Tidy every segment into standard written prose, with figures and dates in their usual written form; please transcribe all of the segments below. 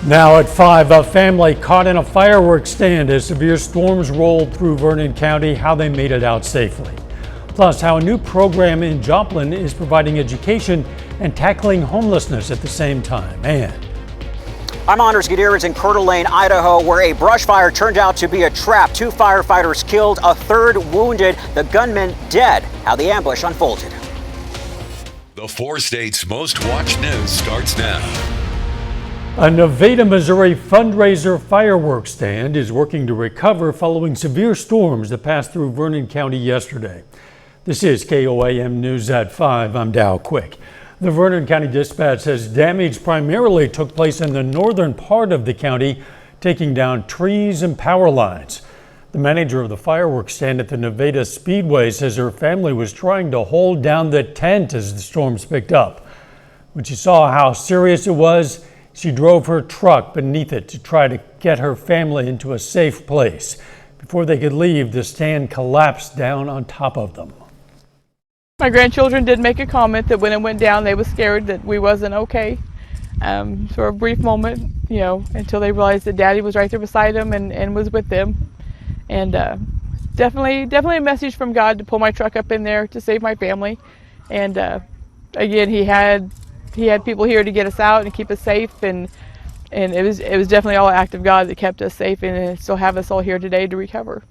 Now at 5, a family caught in a fireworks stand as severe storms rolled through Vernon County, how they made it out safely. Plus, how a new program in Joplin is providing education and tackling homelessness at the same time. And I'm Anders Gutierrez in Coeur d'Alene, Idaho, where a brush fire turned out to be a trap. 2 firefighters killed, a 3rd wounded, the gunman dead. How the ambush unfolded. The 4 states' most watched news starts now. a Nevada, Missouri fundraiser fireworks stand is working to recover following severe storms that passed through Vernon County yesterday. This is KOAM News at 5. I'm Dow Quick. The Vernon County Dispatch says damage primarily took place in the northern part of the county, taking down trees and power lines. The manager of the fireworks stand at the Nevada Speedway says her family was trying to hold down the tent as the storms picked up. When she saw how serious it was, she drove her truck beneath it to try to get her family into a safe place. Before they could leave, the stand collapsed down on top of them. My grandchildren did make a comment that when it went down, they were scared that we wasn't okay. For a brief moment, until they realized that Daddy was right there beside them and was with them. And definitely a message from God to pull my truck up in there to save my family. And again, he had people here to get us out and keep us safe, and it was definitely all an act of God that kept us safe and still have us all here today to recover.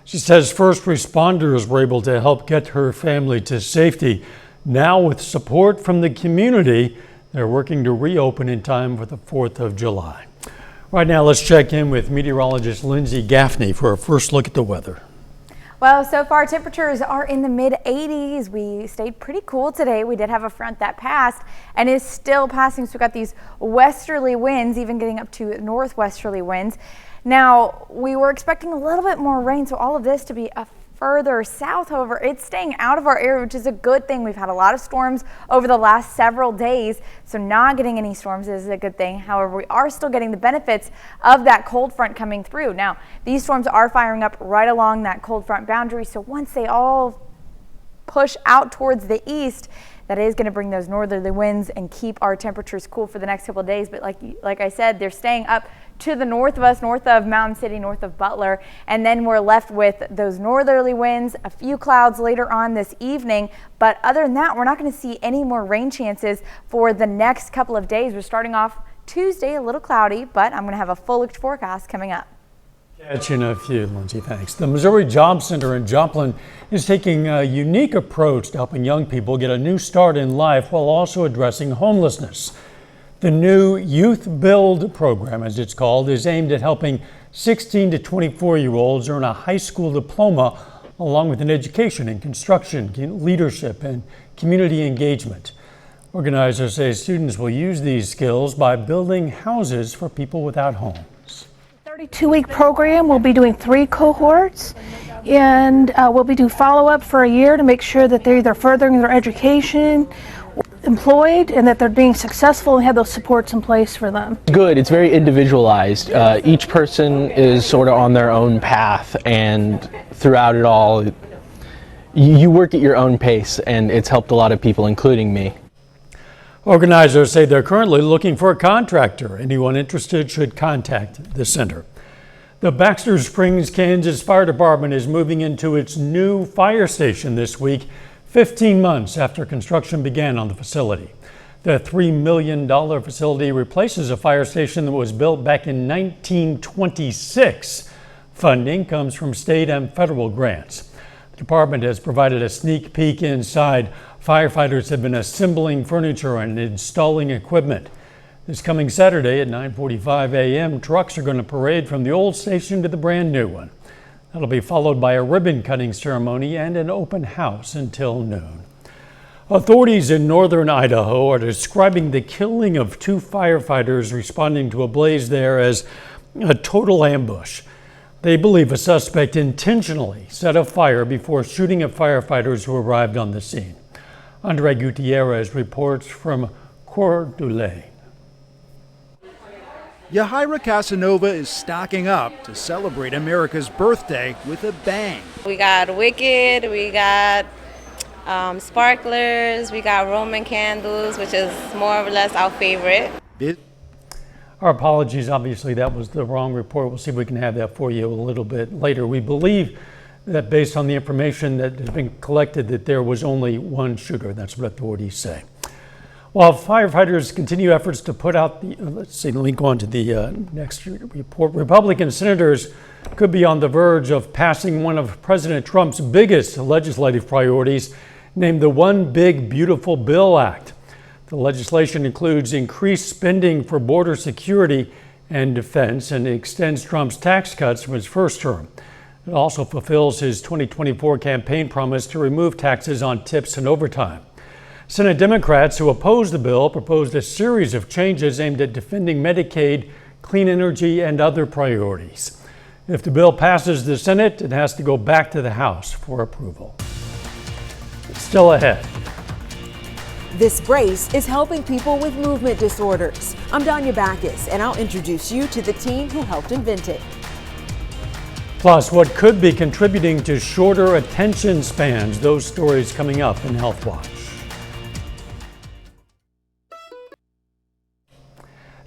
She says first responders were able to help get her family to safety. Now, with support from the community, they're working to reopen in time for the 4th of July. Right now, let's check in with meteorologist Lindsay Gaffney for a first look at the weather. Well, so far temperatures are in the mid-80s. We stayed pretty cool today. We did have a front that passed and is still passing. So we've got these westerly winds, even getting up to northwesterly winds. Now, we were expecting a little bit more rain, so all of this to be a further south. However, it's staying out of our area, which is a good thing. We've had a lot of storms over the last several days, so not getting any storms is a good thing. However, we are still getting the benefits of that cold front coming through. Now, these storms are firing up right along that cold front boundary, so once they all push out towards the east, that is going to bring those northerly winds and keep our temperatures cool for the next couple of days. But like I said, they're staying up to the north of us, north of Mountain City, north of Butler. And then we're left with those northerly winds, a few clouds later on this evening. But other than that, we're not going to see any more rain chances for the next couple of days. We're starting off Tuesday a little cloudy, but I'm going to have a full looked forecast coming up. Catch you in a few, Lindsay, thanks. The Missouri Job Center in Joplin is taking a unique approach to helping young people get a new start in life while also addressing homelessness. The new Youth Build program, as it's called, is aimed at helping 16 to 24-year-olds earn a high school diploma along with an education in construction, leadership, and community engagement. Organizers say students will use these skills by building houses for people without homes. 32-week program. We'll be doing 3 cohorts, and we'll be doing follow-up for a year to make sure that they're either furthering their education, employed, and that they're being successful and have those supports in place for them. Good. It's very individualized. Each person is sort of on their own path, and throughout it all, you work at your own pace, and it's helped a lot of people, including me. Organizers say they're currently looking for a contractor. Anyone interested should contact the center. The Baxter Springs, Kansas Fire Department is moving into its new fire station this week, 15 months after construction began on the facility. The $3 million facility replaces a fire station that was built back in 1926. Funding comes from state and federal grants. The department has provided a sneak peek inside. Firefighters have been assembling furniture and installing equipment. This coming Saturday at 9:45 a.m., trucks are going to parade from the old station to the brand new one. That'll be followed by a ribbon cutting ceremony and an open house until noon. Authorities in northern Idaho are describing the killing of 2 firefighters responding to a blaze there as a total ambush. They believe a suspect intentionally set a fire before shooting at firefighters who arrived on the scene. Andre Gutierrez reports from Coeur d'Alene. Yahaira Casanova is stocking up to celebrate America's birthday with a bang. We got Wicked, we got sparklers, we got Roman candles, which is more or less our favorite. Our apologies, obviously that was the wrong report. We'll see if we can have that for you a little bit later. We believe that based on the information that has been collected that there was only one shooter. That's what authorities say. While firefighters continue efforts to put out the, link on to the next report, Republican senators could be on the verge of passing one of President Trump's biggest legislative priorities, named the One Big Beautiful Bill Act. The legislation includes increased spending for border security and defense and extends Trump's tax cuts from his first term. It also fulfills his 2024 campaign promise to remove taxes on tips and overtime. Senate Democrats who opposed the bill proposed a series of changes aimed at defending Medicaid, clean energy, and other priorities. If the bill passes the Senate, it has to go back to the House for approval. Still ahead. This brace is helping people with movement disorders. I'm Danya Backus, and I'll introduce you to the team who helped invent it. Plus, what could be contributing to shorter attention spans? Those stories coming up in Health Watch.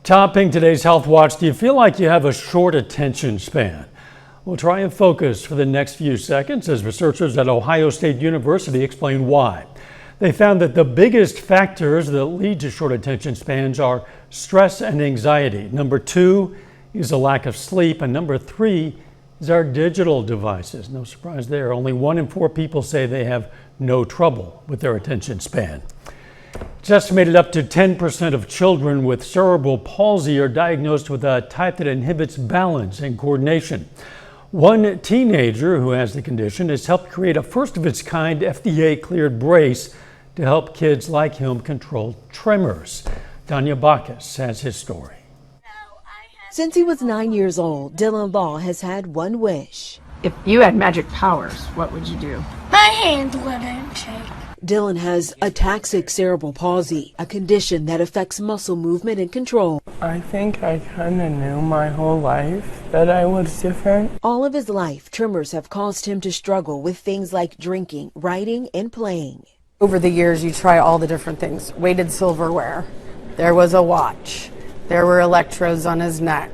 Topping today's Health Watch, do you feel like you have a short attention span? We'll try and focus for the next few seconds as researchers at Ohio State University explain why. They found that the biggest factors that lead to short attention spans are stress and anxiety. Number 2 is a lack of sleep, and number 3 is our digital devices. No surprise there. Only 1 in 4 people say they have no trouble with their attention span. It's estimated up to 10% of children with cerebral palsy are diagnosed with a type that inhibits balance and coordination. One teenager who has the condition has helped create a first-of-its-kind FDA-cleared brace to help kids like him control tremors. Danya Backus has his story. Since he was 9 years old, Dylan Law has had one wish. If you had magic powers, what would you do? My hand wouldn't shake. Dylan has ataxic cerebral palsy, a condition that affects muscle movement and control. I think I kind of knew my whole life that I was different. All of his life, tremors have caused him to struggle with things like drinking, writing, and playing. Over the years, you try all the different things. Weighted silverware. There was a watch. There were electrodes on his neck.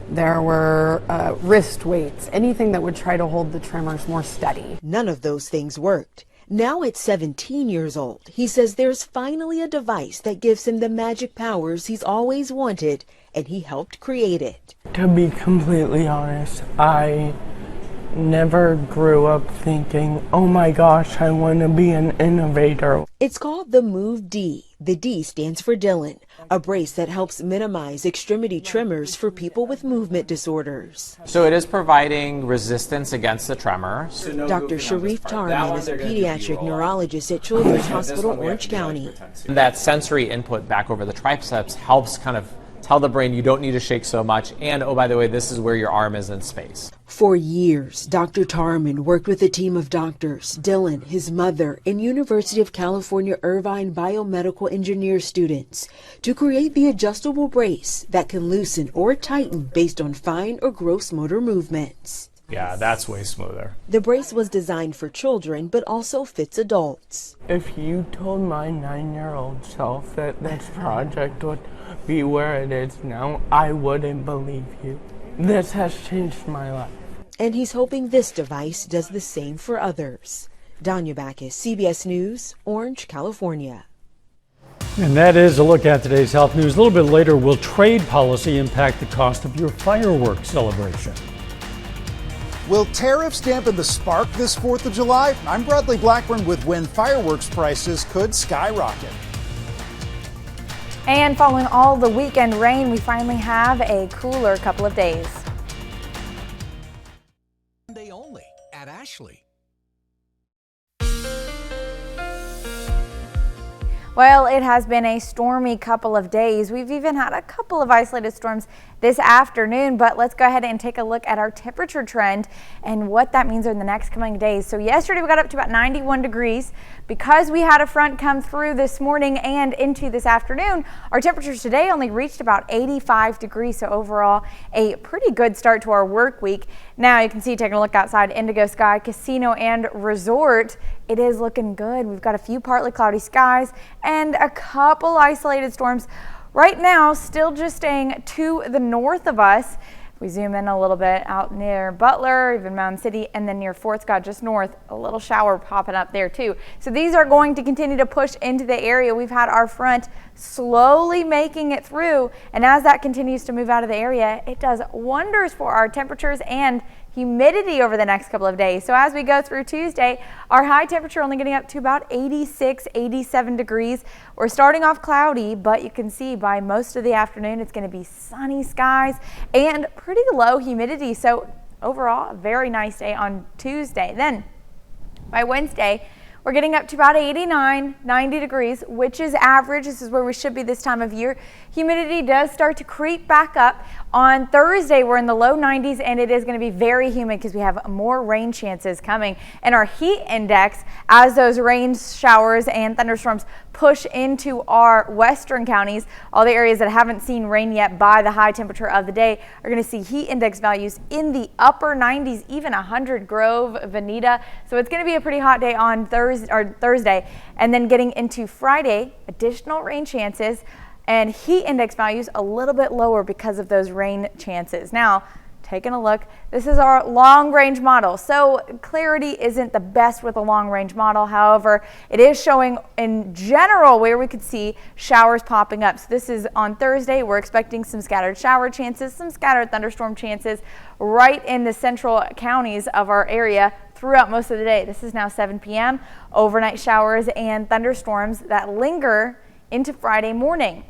There were wrist weights. Anything that would try to hold the tremors more steady. None of those things worked. Now at 17 years old, he says there's finally a device that gives him the magic powers he's always wanted, and he helped create it. To be completely honest, I never grew up thinking, oh my gosh, I want to be an innovator. It's called the Move D. The D stands for Dylan, a brace that helps minimize extremity tremors for people with movement disorders. So it is providing resistance against the tremors. Dr. Sharif Tarman is a pediatric neurologist at Children's Hospital Orange County. That sensory input back over the triceps helps kind of tell the brain you don't need to shake so much, and oh, by the way, this is where your arm is in space. For years, Dr. Tarman worked with a team of doctors, Dylan, his mother, and University of California Irvine biomedical engineer students to create the adjustable brace that can loosen or tighten based on fine or gross motor movements. Yeah, that's way smoother. The brace was designed for children, but also fits adults. If you told my 9-year-old self that this project would be where it is now, I wouldn't believe you. This has changed my life. And he's hoping this device does the same for others. Danya Backus, CBS News, Orange, California. And that is a look at today's health news. A little bit later, will trade policy impact the cost of your fireworks celebration? Will tariffs dampen the spark this 4th of July? I'm Bradley Blackburn with when fireworks prices could skyrocket. And following all the weekend rain, we finally have a cooler couple of days. Sunday only at Ashley. Well, it has been a stormy couple of days. We've even had a couple of isolated storms this afternoon, but let's go ahead and take a look at our temperature trend and what that means in the next coming days. So yesterday we got up to about 91 degrees. Because we had a front come through this morning and into this afternoon, our temperatures today only reached about 85 degrees. So overall, a pretty good start to our work week. Now you can see, taking a look outside, Indigo Sky Casino and Resort, it is looking good. We've got a few partly cloudy skies and a couple isolated storms Right now, still just staying to the north of us. If we zoom in a little bit out near Butler, even Mound City, and then near Fort Scott just north, a little shower popping up there too. So these are going to continue to push into the area. We've had our front slowly making it through, and as that continues to move out of the area, it does wonders for our temperatures and humidity over the next couple of days. So as we go through Tuesday, our high temperature only getting up to about 86, 87 degrees. We're starting off cloudy, but you can see by most of the afternoon, it's going to be sunny skies and pretty low humidity. So overall, a very nice day on Tuesday. Then by Wednesday, we're getting up to about 89, 90 degrees, which is average. This is where we should be this time of year. Humidity does start to creep back up. On Thursday, we're in the low 90s, and it is going to be very humid because we have more rain chances coming. And our heat index, as those rain showers and thunderstorms push into our western counties, all the areas that haven't seen rain yet by the high temperature of the day, are going to see heat index values in the upper 90s, even 100 Grove, Veneta. So it's going to be a pretty hot day on Thursday, and then getting into Friday, additional rain chances and heat index values a little bit lower because of those rain chances. Now, taking a look, this is our long range model. So clarity isn't the best with a long range model. However, it is showing in general where we could see showers popping up. So this is on Thursday. We're expecting some scattered shower chances, some scattered thunderstorm chances right in the central counties of our area throughout most of the day. This is now 7 p.m. Overnight showers and thunderstorms that linger into Friday morning.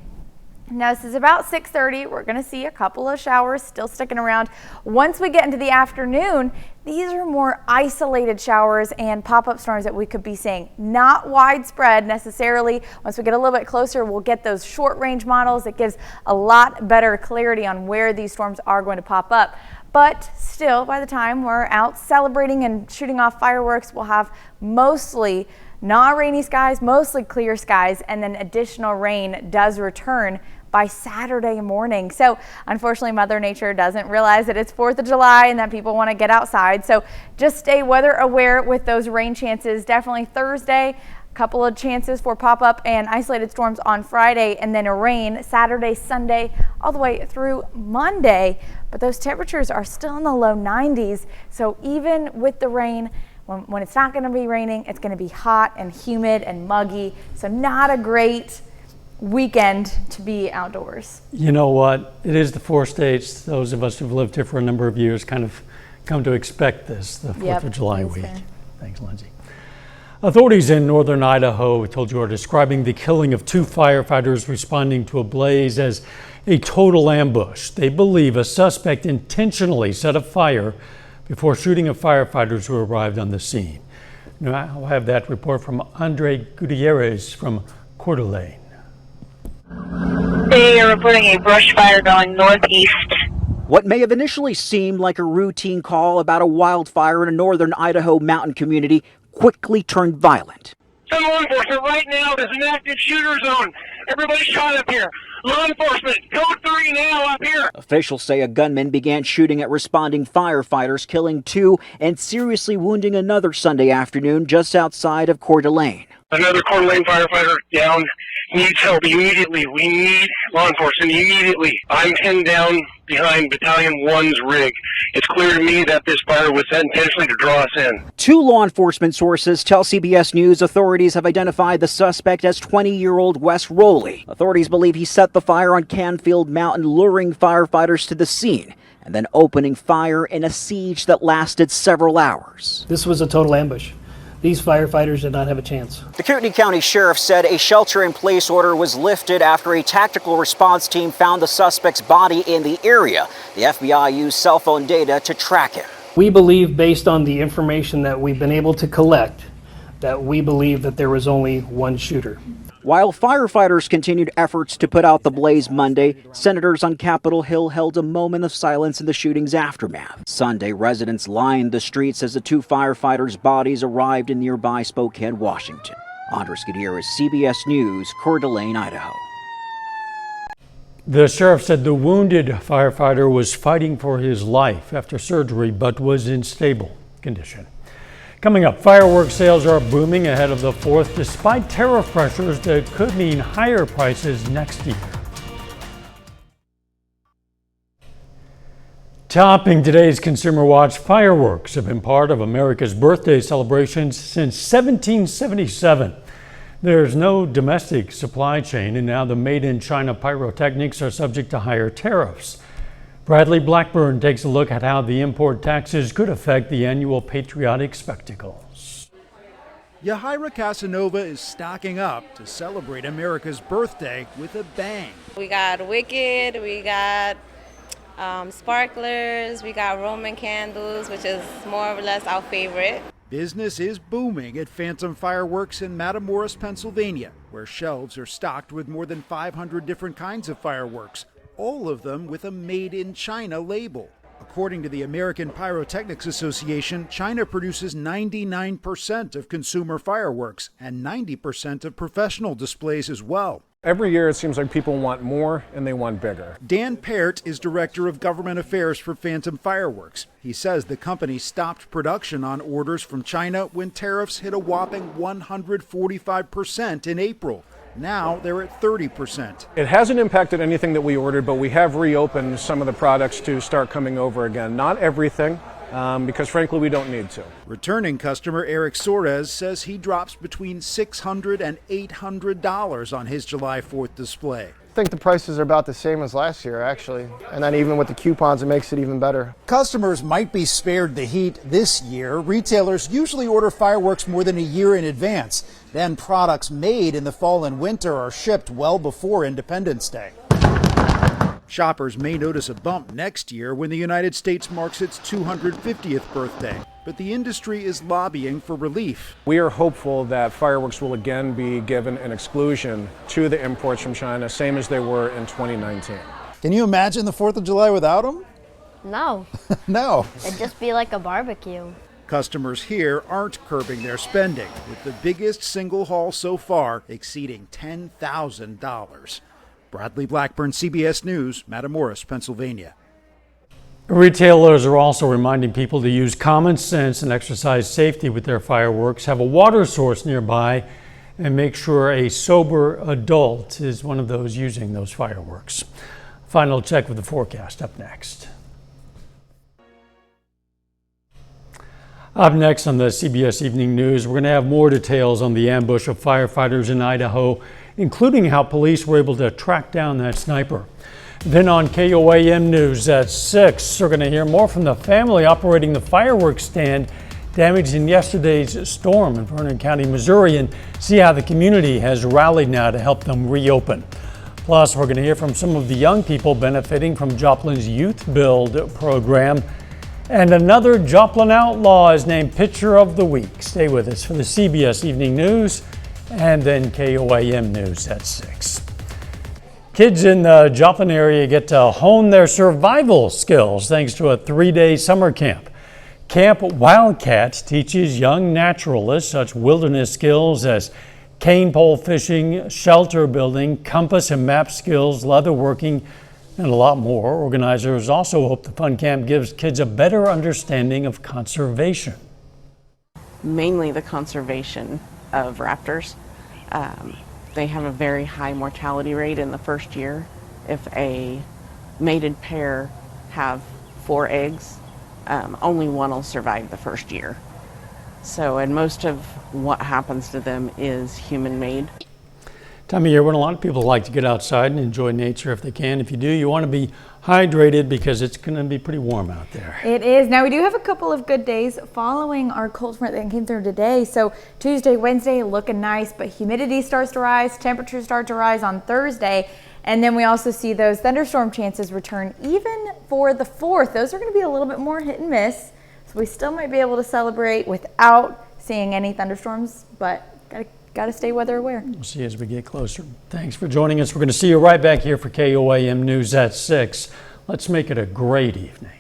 Now this is about 6:30. We're going to see a couple of showers still sticking around. Once we get into the afternoon, these are more isolated showers and pop-up storms that we could be seeing. Not widespread necessarily. Once we get a little bit closer, we'll get those short range models. It gives a lot better clarity on where these storms are going to pop up. But still, by the time we're out celebrating and shooting off fireworks, we'll have mostly not rainy skies, mostly clear skies, and then additional rain does return by Saturday morning. So unfortunately, Mother Nature doesn't realize that it's 4th of July and that people want to get outside. So just stay weather aware with those rain chances. Definitely Thursday, a couple of chances for pop-up and isolated storms on Friday, and then a rain Saturday, Sunday, all the way through Monday. But those temperatures are still in the low 90s. So even with the rain, when it's not going to be raining, it's going to be hot and humid and muggy. So not a great weekend to be outdoors. You know what? It is the 4 states. Those of us who've lived here for a number of years kind of come to expect this, the 4th of July week. Fair. Thanks, Lindsay. Authorities in northern Idaho, told you, are describing the killing of 2 firefighters responding to a blaze as a total ambush. They believe a suspect intentionally set a fire before shooting at firefighters who arrived on the scene. Now, I'll have that report from Andre Gutierrez from Coeur d'Alene. They are reporting a brush fire going northeast. What may have initially seemed like a routine call about a wildfire in a northern Idaho mountain community quickly turned violent. Some law enforcement right now, there's an active shooter zone. Everybody shot up here. Law enforcement, code 3 now up here. Officials say a gunman began shooting at responding firefighters, killing 2 and seriously wounding another Sunday afternoon just outside of Coeur d'Alene. Another Coeur d'Alene firefighter down, needs help immediately. We need law enforcement immediately. I'm pinned down behind Battalion 1's rig. It's clear to me that this fire was set intentionally to draw us in. 2 law enforcement sources tell CBS News authorities have identified the suspect as 20-year-old Wes Rowley. Authorities believe he set the fire on Canfield Mountain, luring firefighters to the scene and then opening fire in a siege that lasted several hours. This was a total ambush. These firefighters did not have a chance. The Kootenai County Sheriff said a shelter-in-place order was lifted after a tactical response team found the suspect's body in the area. The FBI used cell phone data to track him. We believe, based on the information that we've been able to collect, that we believe that there was only one shooter. While firefighters continued efforts to put out the blaze Monday, senators on Capitol Hill held a moment of silence in the shooting's aftermath. Sunday, residents lined the streets as the 2 firefighters' bodies arrived in nearby Spokane, Washington. Andres Gutierrez, CBS News, Coeur d'Alene, Idaho. The sheriff said the wounded firefighter was fighting for his life after surgery but was in stable condition. Coming up, fireworks sales are booming ahead of the 4th despite tariff pressures that could mean higher prices next year. Topping today's Consumer Watch, fireworks have been part of America's birthday celebrations since 1777. There's no domestic supply chain, and now the made-in-China pyrotechnics are subject to higher tariffs. Bradley Blackburn takes a look at how the import taxes could affect the annual patriotic spectacles. Yahaira Casanova is stocking up to celebrate America's birthday with a bang. We got Wicked, we got sparklers, we got Roman candles, which is more or less our favorite. Business is booming at Phantom Fireworks in Matamoros, Pennsylvania, where shelves are stocked with more than 500 different kinds of fireworks, all of them with a Made in China label. According to the American Pyrotechnics Association, China produces 99% of consumer fireworks and 90% of professional displays as well. Every year it seems like people want more and they want bigger. Dan Peart is Director of Government Affairs for Phantom Fireworks. He says the company stopped production on orders from China when tariffs hit a whopping 145% in April. Now they're at 30%. It hasn't impacted anything that we ordered, but we have reopened some of the products to start coming over again. Not everything, because frankly we don't need to. Returning customer Eric Soares says he drops between $600 and $800 on his July 4th display. I think the prices are about the same as last year, actually. And then even with the coupons, it makes it even better. Customers might be spared the heat this year. Retailers usually order fireworks more than a year in advance. Then products made in the fall and winter are shipped well before Independence Day. Shoppers may notice a bump next year when the United States marks its 250th birthday. But the industry is lobbying for relief. We are hopeful that fireworks will again be given an exclusion to the imports from China, same as they were in 2019. Can you imagine the 4th of July without them? No. No. It'd just be like a barbecue. Customers here aren't curbing their spending, with the biggest single haul so far exceeding $10,000. Bradley Blackburn, CBS News, Matamoros, Pennsylvania. Retailers are also reminding people to use common sense and exercise safety with their fireworks, have a water source nearby, and make sure a sober adult is one of those using those fireworks. Final check with the forecast up next. Up next on the CBS Evening News, we're going to have more details on the ambush of firefighters in Idaho, including how police were able to track down that sniper. Then on KOAM News at 6, we're going to hear more from the family operating the fireworks stand damaged in yesterday's storm in Vernon County, Missouri, and see how the community has rallied now to help them reopen. Plus, we're going to hear from some of the young people benefiting from Joplin's Youth Build program. And another Joplin outlaw is named Pitcher of the Week. Stay with us for the CBS Evening News and then KOAM News at 6. Kids in the Joplin area get to hone their survival skills thanks to a 3-day summer camp. Camp Wildcats teaches young naturalists such wilderness skills as cane pole fishing, shelter building, compass and map skills, leatherworking, and a lot more. Organizers also hope the fun camp gives kids a better understanding of conservation. Mainly the conservation of raptors. They have a very high mortality rate in the first year. If a mated pair have 4 eggs, only one will survive the first year. So, and most of what happens to them is human-made. Time of year when a lot of people like to get outside and enjoy nature if they can. If you do, you want to be hydrated because it's going to be pretty warm out there. It is. Now we do have a couple of good days following our cold front that came through today. So Tuesday, Wednesday looking nice, but humidity starts to rise, temperatures start to rise on Thursday. And then we also see those thunderstorm chances return even for the 4th. Those are going to be a little bit more hit and miss. So we still might be able to celebrate without seeing any thunderstorms, but got to stay weather aware. We'll see as we get closer. Thanks for joining us. We're going to see you right back here for KOAM News at 6. Let's make it a great evening.